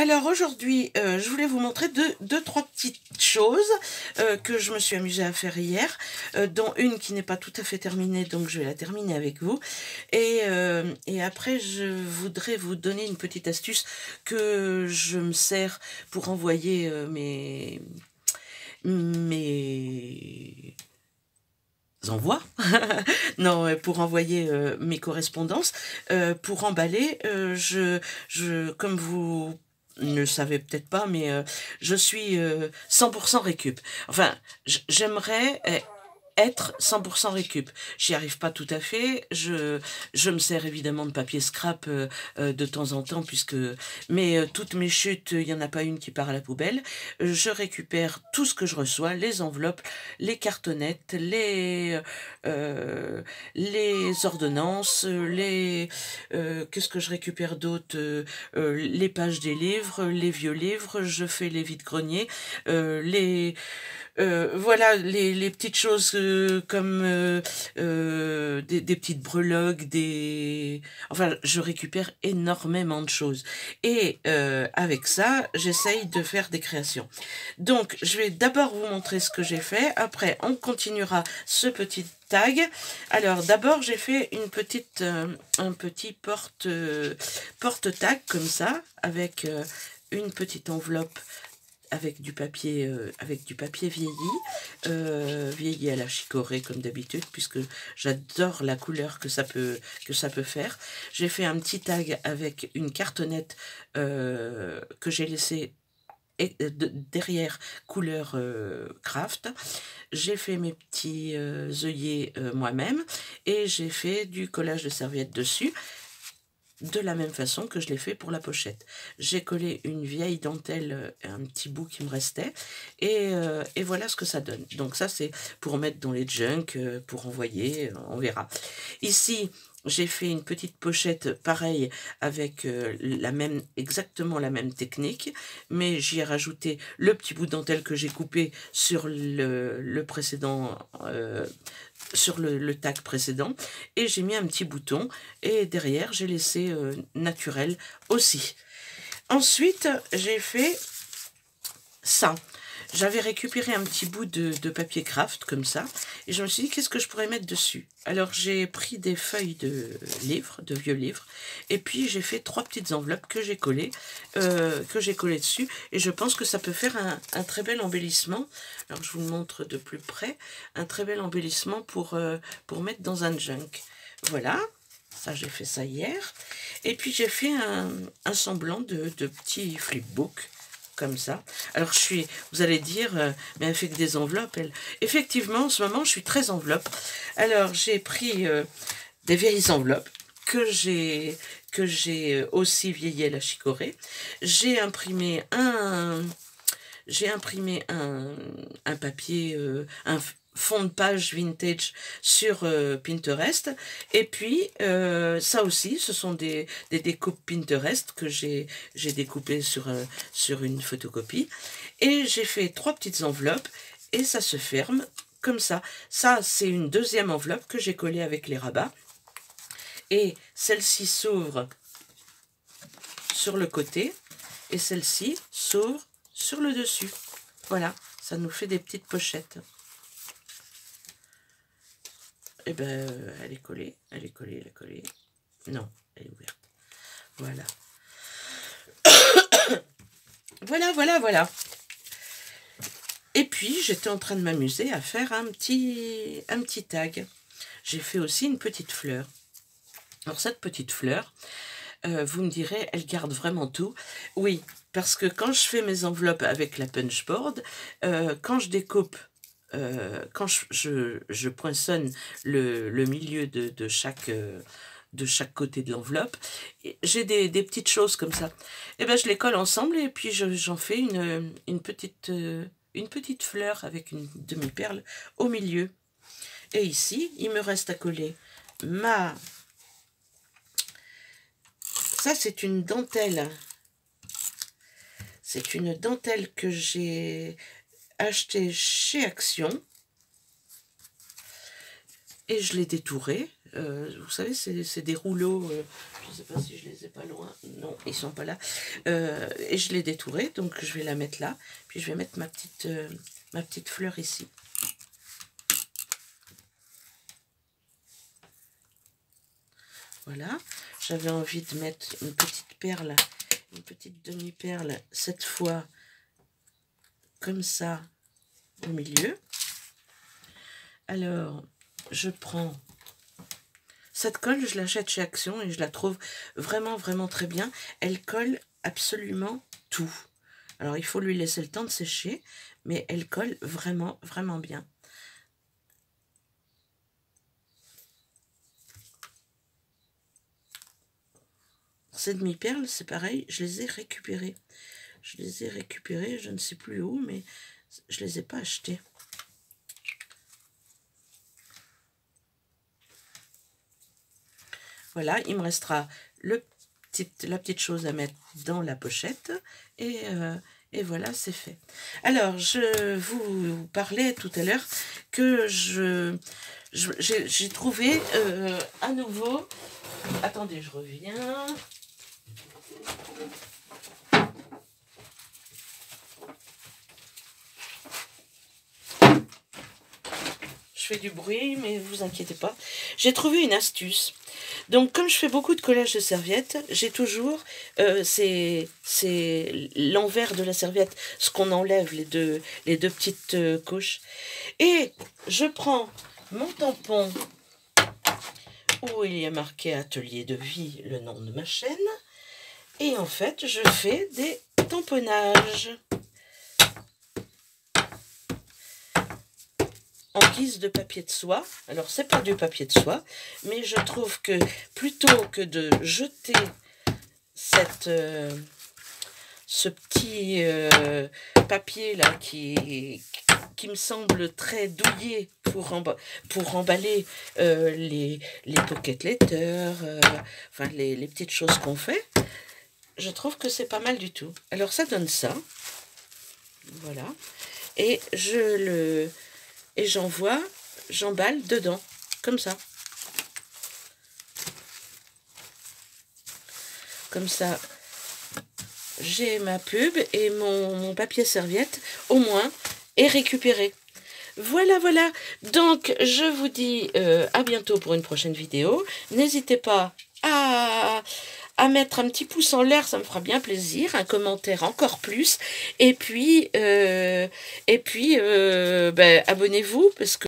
Alors aujourd'hui, je voulais vous montrer trois petites choses que je me suis amusée à faire hier, dont une qui n'est pas tout à fait terminée, donc je vais la terminer avec vous. Et après, je voudrais vous donner une petite astuce que je me sers pour envoyer mes envois, non, pour envoyer mes correspondances, pour emballer, comme vous ne le savez peut-être pas, mais je suis 100% récup. Enfin, j'aimerais être 100% récup. J'y arrive pas tout à fait. Je me sers évidemment de papier scrap de temps en temps, mais toutes mes chutes, il n'y en a pas une qui part à la poubelle. Je récupère tout ce que je reçois, les enveloppes, les cartonnettes, les ordonnances, qu'est-ce que je récupère d'autre, les pages des livres, les vieux livres, je fais les vides-greniers, voilà, les petites choses comme des petites breloques, enfin, je récupère énormément de choses. Et avec ça, j'essaye de faire des créations. Donc, je vais d'abord vous montrer ce que j'ai fait. Après, on continuera ce petit tag. Alors, d'abord, j'ai fait un petit porte-tag comme ça, avec une petite enveloppe avec du papier vieilli à la chicorée comme d'habitude, puisque j'adore la couleur que ça peut faire. J'ai fait un petit tag avec une cartonnette que j'ai laissée derrière couleur craft. J'ai fait mes petits œillets moi-même et j'ai fait du collage de serviettes dessus, de la même façon que je l'ai fait pour la pochette. J'ai collé une vieille dentelle, un petit bout qui me restait, et voilà ce que ça donne. Donc ça, c'est pour mettre dans les junk, pour envoyer, on verra. Ici, j'ai fait une petite pochette pareille avec exactement la même technique, mais j'y ai rajouté le petit bout de dentelle que j'ai coupé sur le précédent, sur le tag précédent, et j'ai mis un petit bouton, et derrière j'ai laissé naturel aussi. Ensuite, j'ai fait ça. J'avais récupéré un petit bout de papier craft comme ça, et je me suis dit qu'est-ce que je pourrais mettre dessus. Alors j'ai pris des feuilles de vieux livres, et puis j'ai fait trois petites enveloppes que j'ai collées dessus, et je pense que ça peut faire un très bel embellissement. Alors je vous le montre de plus près, un très bel embellissement pour mettre dans un junk. Voilà, ça j'ai fait ça hier, et puis j'ai fait un semblant de petit flipbook comme ça. Alors vous allez dire, mais elle fait que des enveloppes, elle. Effectivement, en ce moment, je suis très enveloppe. Alors, j'ai pris des vieilles enveloppes que j'ai aussi vieilli à la chicorée. J'ai imprimé un papier, un fond de page vintage sur Pinterest, et puis ça aussi, ce sont des découpes Pinterest que j'ai découpées sur une photocopie, et j'ai fait trois petites enveloppes, et ça se ferme comme ça. Ça, c'est une deuxième enveloppe que j'ai collée avec les rabats, et celle-ci s'ouvre sur le côté, et celle-ci s'ouvre sur le dessus. Voilà, ça nous fait des petites pochettes. Et ben, elle est collée, elle est collée. Non, elle est ouverte. Voilà. Voilà. Et puis, j'étais en train de m'amuser à faire un petit tag. J'ai fait aussi une petite fleur. Alors, cette petite fleur, vous me direz, elle garde vraiment tout. Oui, parce que quand je fais mes enveloppes avec la punchboard, quand je découpe, quand je poinçonne le milieu de chaque côté de l'enveloppe, j'ai des petites choses comme ça. Et ben je les colle ensemble, et puis j'en fais une petite fleur avec une demi-perle au milieu. Et ici, il me reste à coller ça, c'est une dentelle. C'est une dentelle que j'ai achetée chez Action. Et je l'ai détourée. Vous savez, c'est des rouleaux, je ne sais pas si je les ai pas loin, non, ils sont pas là, et je l'ai détouré, donc je vais la mettre là, puis je vais mettre ma petite fleur ici. Voilà, j'avais envie de mettre une petite perle, une petite demi-perle, cette fois comme ça au milieu. Alors, je prends cette colle, je l'achète chez Action et je la trouve vraiment, vraiment très bien. Elle colle absolument tout. Alors, il faut lui laisser le temps de sécher, mais elle colle vraiment, vraiment bien. Ces demi-perles, c'est pareil, je les ai récupérées. Je ne sais plus où, mais je les ai pas achetées. Voilà, il me restera la petite chose à mettre dans la pochette et voilà, c'est fait. Alors, je vous parlais tout à l'heure que j'ai trouvé à nouveau... Attendez, je reviens. Je fais du bruit, mais vous inquiétez pas. J'ai trouvé une astuce. Donc, comme je fais beaucoup de collage de serviettes, j'ai toujours, c'est l'envers de la serviette, ce qu'on enlève, les deux petites couches. Et je prends mon tampon, où il y a marqué Atelier de Vie, le nom de ma chaîne. Et en fait, je fais des tamponnages. En guise de papier de soie. Alors, c'est pas du papier de soie, mais je trouve que plutôt que de jeter ce petit papier là qui me semble très douillé pour emballer les pocket letters, enfin les petites choses qu'on fait, je trouve que c'est pas mal du tout. Alors ça donne ça, voilà, et j'emballe dedans, comme ça. Comme ça, j'ai ma pub et mon papier serviette, au moins, est récupéré. Voilà, voilà. Donc, je vous dis à bientôt pour une prochaine vidéo. N'hésitez pas à mettre un petit pouce en l'air, ça me fera bien plaisir, un commentaire encore plus, et puis, abonnez-vous, parce que